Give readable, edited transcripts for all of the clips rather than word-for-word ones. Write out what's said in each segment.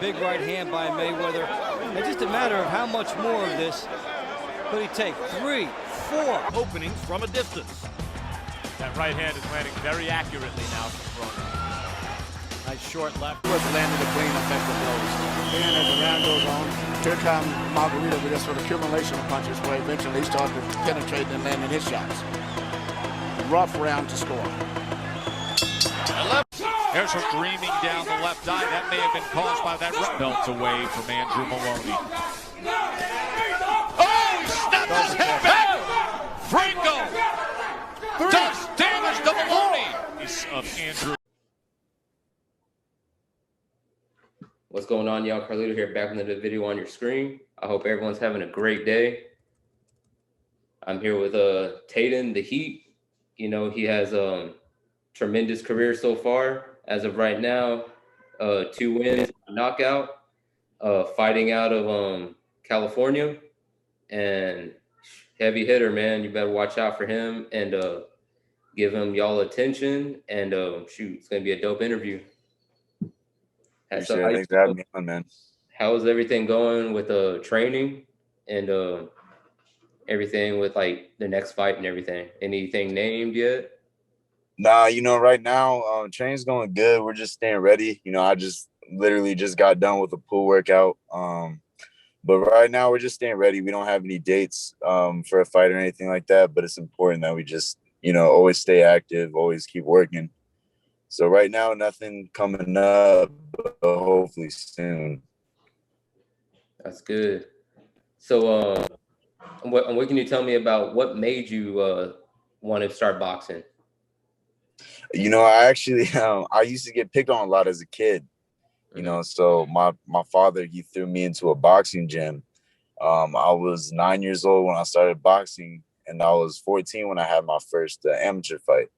big right hand by Mayweather. It's just a matter of how much more of this could he take. 3, 4. Openings from a distance. That right hand is landing very accurately now from Broner. Nice short left. Was landing the clean, effective blows. Then as the round goes on, here comes Margarito with this sort of accumulation of punches where eventually he started penetrating and landing his shots. Rough round to score. There's her dreaming down the left eye. That may have been caused by that right. Belt away from Andrew Maloney. Oh, he snaps his head back! Franco does damage to Maloney. Of Andrew. What's going on, y'all? Carlito here, back with another video on your screen. I hope everyone's having a great day. I'm here with Tayden, the Heat. You know, he has a tremendous career so far. As of right now, 2 wins, knockout, fighting out of California, and heavy hitter, man. You better watch out for him and give him y'all attention. And shoot, it's gonna be a dope interview. Thanks for having me on, man. How's everything going with training and everything with like the next fight and everything? Anything named yet? Nah, you know, right now, training's going good. We're just staying ready. You know, I just literally just got done with a pool workout. But right now we're just staying ready. We don't have any dates for a fight or anything like that, but it's important that we just, you know, always stay active, always keep working. So right now, nothing coming up, but hopefully soon. That's good. So what can you tell me about what made you want to start boxing? You know, I actually, I used to get picked on a lot as a kid, you know, so my father, he threw me into a boxing gym. I was 9 years old when I started boxing, and I was 14 when I had my first amateur fight.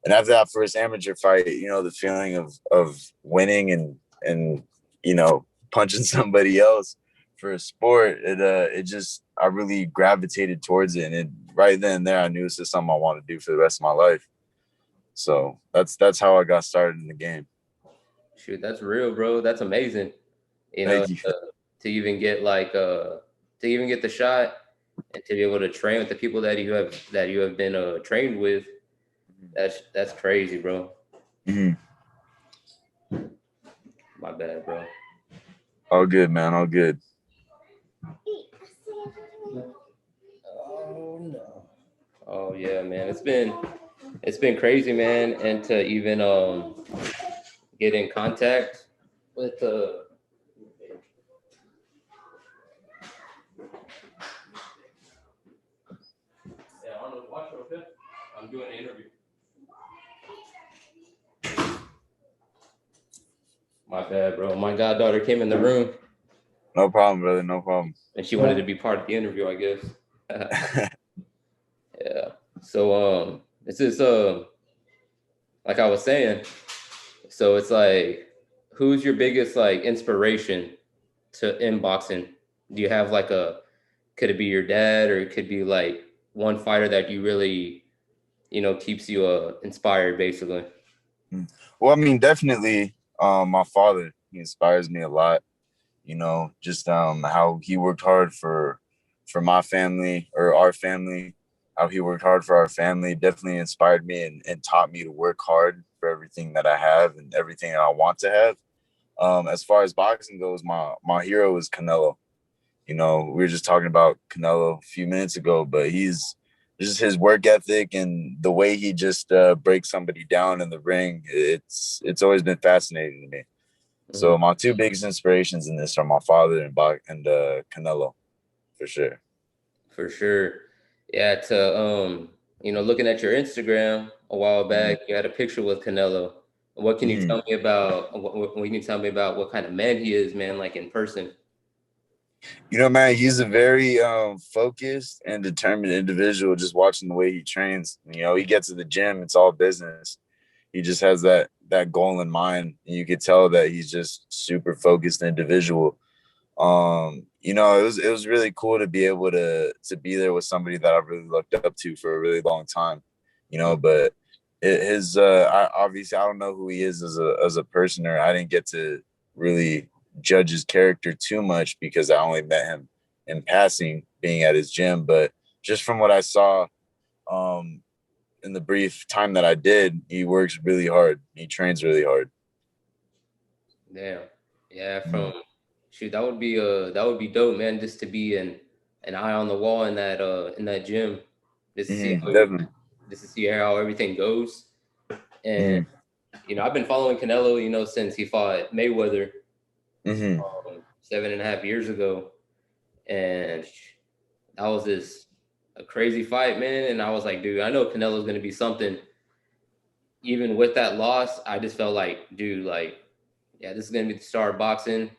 And after that first amateur fight, you know, the feeling of winning and, you know, punching somebody else for a sport, I really gravitated towards it. And right then and there, I knew it's just something I want to do for the rest of my life. So that's how I got started in the game. Shoot, that's real, bro. That's amazing. You know, to even get like to even get the shot and to be able to train with the people that you have been trained with. That's crazy, bro. Mm-hmm. My bad, bro. All good, man. All good. Oh no. Oh yeah, man. It's been crazy, man, and to even get in contact with yeah, Arnold, watch it, okay? I'm doing an interview. My bad, bro. My goddaughter came in the room. No problem, brother. No problem. And she wanted to be part of the interview, I guess. Yeah. So this is like I was saying. So it's like, who's your biggest like inspiration in boxing? Do you have like could it be your dad, or it could be like one fighter that you really, you know, keeps you inspired, basically? Well, I mean, definitely my father, he inspires me a lot, you know, just how he worked hard for my family, or our family, how he worked hard for our family definitely inspired me and taught me to work hard for everything that I have and everything that I want to have. As far as boxing goes, my hero is Canelo. You know, we were just talking about Canelo a few minutes ago, but just his work ethic and the way he just breaks somebody down in the ring. It's always been fascinating to me. Mm-hmm. So my two biggest inspirations in this are my father and Canelo, for sure. For sure. Yeah, you know, looking at your Instagram a while back, you had a picture with Canelo. What can you tell me about? What can you tell me about what kind of man he is, man? Like in person. You know, man, he's a very focused and determined individual. Just watching the way he trains, you know, he gets to the gym, it's all business. He just has that goal in mind, and you could tell that he's just super focused individual. You know, it was really cool to be able to be there with somebody that I really looked up to for a really long time, you know, but obviously I don't know who he is as a person, or I didn't get to really judge his character too much because I only met him in passing, being at his gym. But just from what I saw, in the brief time that I did, he works really hard. He trains really hard. Damn. Yeah, shoot, that would be dope, man, just to be an eye on the wall in that gym. Just to see Definitely. just to see how everything goes. And Mhm. I've been following Canelo, since he fought Mayweather Mhm. 7.5 years ago. And that was a crazy fight, man. And I was like, dude, I know Canelo's gonna be something. Even with that loss, I just felt like, dude, like, yeah, this is gonna be the star of boxing.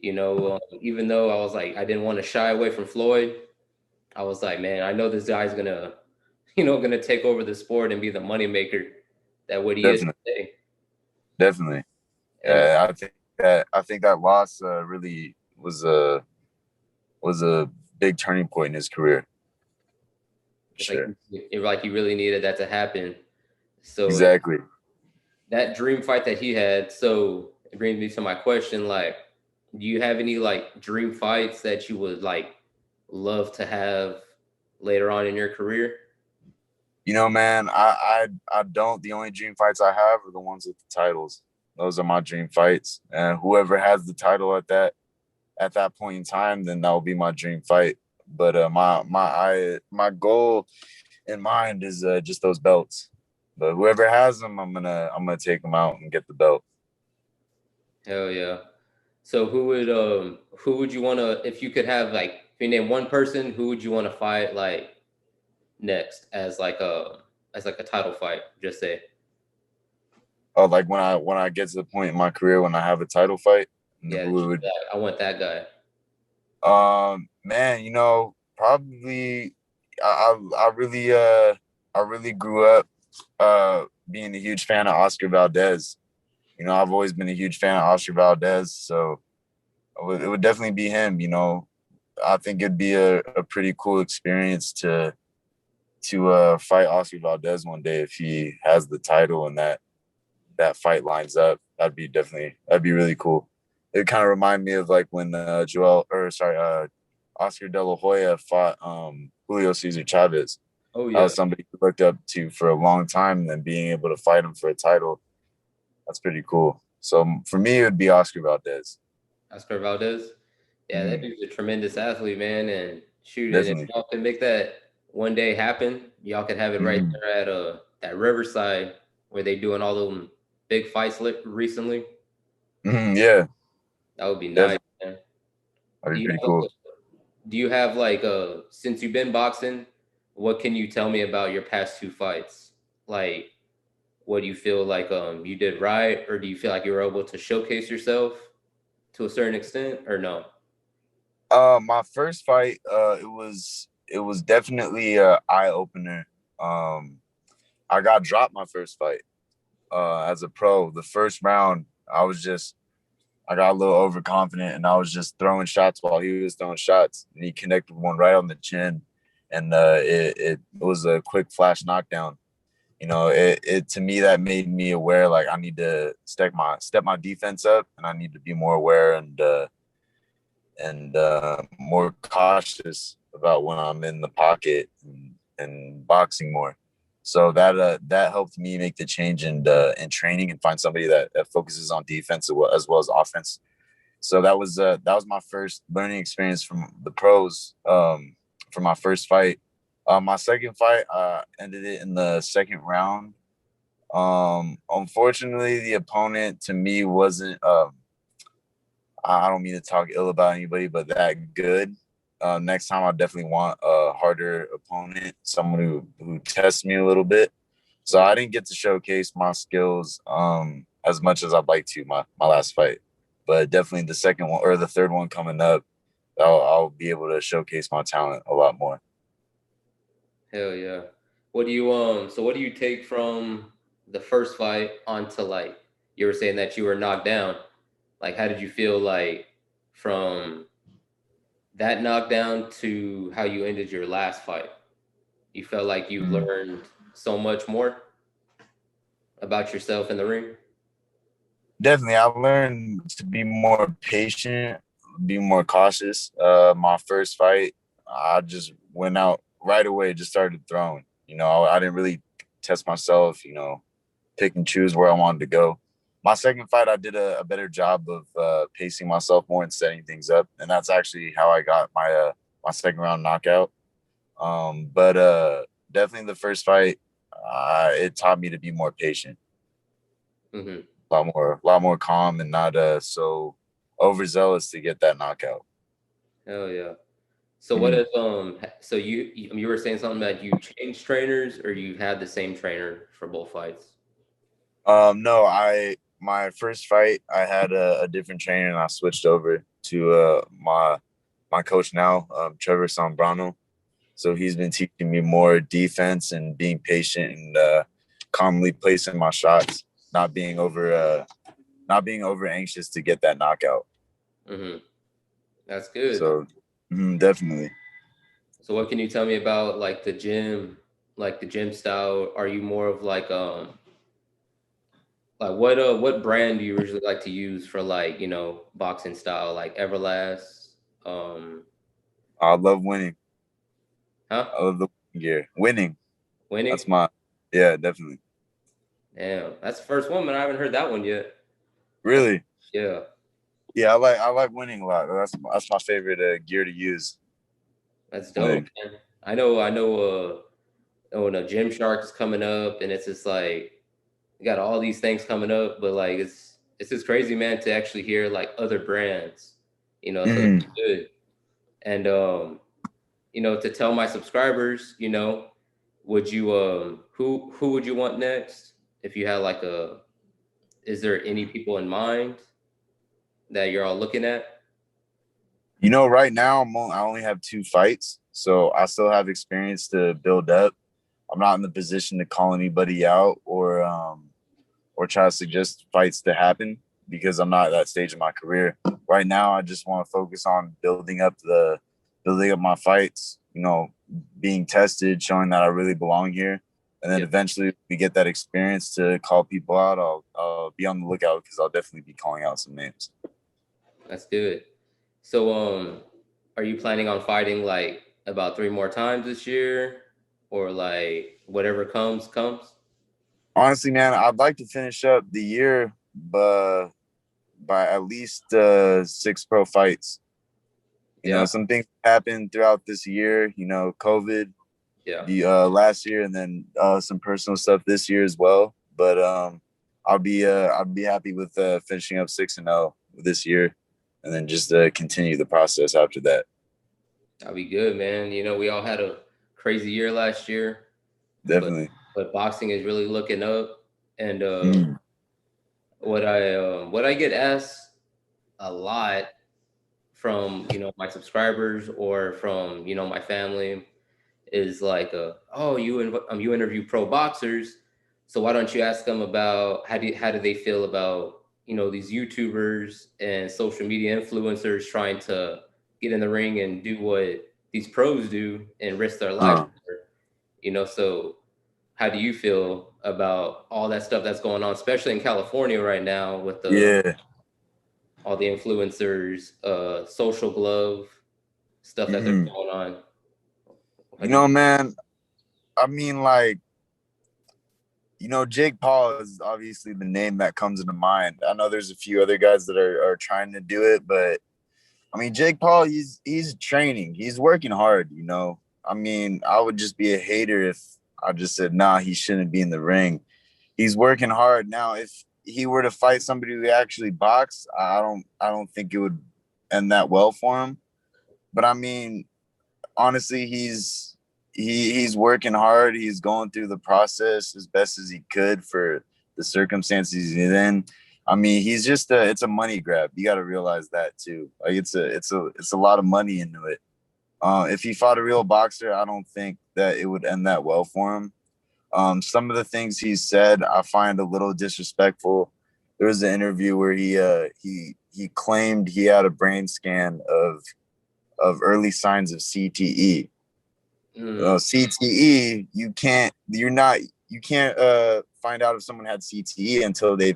Even though I was like, I didn't want to shy away from Floyd, I was like, man, I know this guy's gonna, gonna take over the sport and be the moneymaker that what he is Definitely. today. Definitely. And I think that loss really was a big turning point in his career. it's Sure. like you really needed that to happen. So Exactly. that dream fight that he had. So it brings me to my question: like, do you have any like dream fights that you would like love to have later on in your career? Man, I don't. The only dream fights I have are the ones with the titles. Those are my dream fights. And whoever has the title at that point in time, then that will be my dream fight. But my goal in mind is just those belts. But whoever has them, I'm gonna take them out and get the belt. Hell yeah! So who would you want to, if you could have like, if you name one person, who would you want to fight like next as like a title fight? Just say. Oh, like when I get to the point in my career when I have a title fight, and Yeah, who it would. I want that guy. Man, probably I really grew up being a huge fan of Oscar Valdez. I've always been a huge fan of Oscar Valdez, so it would definitely be him. I think it'd be a pretty cool experience to fight Oscar Valdez one day if he has the title and that fight lines up. That'd be really cool. It kind of remind me of like when Oscar De La Hoya fought Julio Cesar Chavez. Oh That yeah, was somebody who looked up to for a long time, and then being able to fight him for a title, that's pretty cool. So for me, it would be Oscar Valdez. Oscar Valdez. Yeah, that dude's a tremendous athlete, man. And shoot, and if Definitely. y'all can make that one day happen, y'all could have it right Mhm. there at Riverside where they doing all them big fights recently. Yeah, That would be nice, definitely. man. That'd Do be you pretty have, cool. do you have like since you've been boxing, what can you tell me about your past two fights? Like, what do you feel like you did right, or do you feel like you were able to showcase yourself to a certain extent, or no? My first fight, it was definitely a eye opener. Um, I got dropped my first fight as a pro. The first round, I got a little overconfident and I was just throwing shots while he was throwing shots, and he connected one right on the chin, and it was a quick flash knockdown. It to me that made me aware like I need to step my defense up, and I need to be more aware and more cautious about when I'm in the pocket and boxing more. So that helped me make the change in training and find somebody that focuses on defense as well as offense. So that was my first learning experience from the pros for my first fight. My second fight ended it in the second round. Unfortunately, the opponent to me wasn't. I don't mean to talk ill about anybody, but that good. Next time, I definitely want a harder opponent, someone who tests me a little bit. So I didn't get to showcase my skills as much as I'd like to my last fight, but definitely the second one or the third one coming up, I'll be able to showcase my talent a lot more. Hell yeah. What do you so what do you take from the first fight onto like you were saying that you were knocked down? Like how did you feel like from that knockdown to how you ended your last fight? You felt like you've Mm. learned so much more about yourself in the ring? Definitely, I learned to be more patient, be more cautious. My first fight, I just went out right away, just started throwing. I didn't really test myself, pick and choose where I wanted to go. My second fight, I did a better job of pacing myself more and setting things up, and that's actually how I got my second round knockout. But definitely the first fight, it taught me to be more patient, Mm-hmm. a lot more calm, and not so overzealous to get that knockout. Hell yeah. So what if so you were saying something that you changed trainers or you had the same trainer for both fights? No, my first fight I had a different trainer and I switched over to my coach now, Trevor Sombrano. So he's been teaching me more defense and being patient and calmly placing my shots, not being over anxious to get that knockout. Mm-hmm. That's good. So definitely. So what can you tell me about like the gym style? Are you more of like what brand do you usually like to use for like, boxing style, like Everlast? I love winning. Huh? I love the gear. Winning. Winning? That's yeah, definitely. Damn, that's the first one, but I haven't heard that one yet. Really? Yeah. Yeah, I like winning a lot. That's my favorite gear to use. That's dope, man. I know when a Gymshark is coming up and it's just like you got all these things coming up, but like it's just crazy, man, to actually hear like other brands, so it's good. And to tell my subscribers, would you who would you want next? If you had like is there any people in mind that you're all looking at? Right now I only have 2 fights, so I still have experience to build up. I'm not in the position to call anybody out or try to suggest fights to happen because I'm not at that stage of my career. Right now, I just want to focus on building up my fights, being tested, showing that I really belong here. And then eventually we get that experience to call people out. I'll be on the lookout because I'll definitely be calling out some names. That's good. So, are you planning on fighting like about 3 more times this year, or like whatever comes? Honestly, man, I'd like to finish up the year by at least 6 pro fights. Some things happened throughout this year. COVID, last year, and then some personal stuff this year as well. But I'll be happy with finishing up 6-0 this year, and then just continue the process after that. That'll be good, man. We all had a crazy year last year. Definitely. But boxing is really looking up. And what I get asked a lot from, my subscribers or from, my family is like, oh, you interview pro boxers. So why don't you ask them about how do they feel about, these YouTubers and social media influencers trying to get in the ring and do what these pros do and risk their life. So how do you feel about all that stuff that's going on, especially in California right now with all the influencers, social glove stuff that they're going on? Man, I mean, like, Jake Paul is obviously the name that comes into mind. I know there's a few other guys that are trying to do it, but I mean, Jake Paul, he's training. He's working hard, I mean, I would just be a hater if I just said, nah, he shouldn't be in the ring. He's working hard. Now, if he were to fight somebody who actually boxed, I don't think it would end that well for him. But I mean, honestly, he's working hard. He's going through the process as best as he could for the circumstances he's in. I mean, he's just it's a money grab. You got to realize that too. Like it's a lot of money into it. If he fought a real boxer, I don't think that it would end that well for him. Some of the things he said, I find a little disrespectful. There was an interview where he claimed he had a brain scan of early signs of CTE. CTE, you can't find out if someone had CTE until they've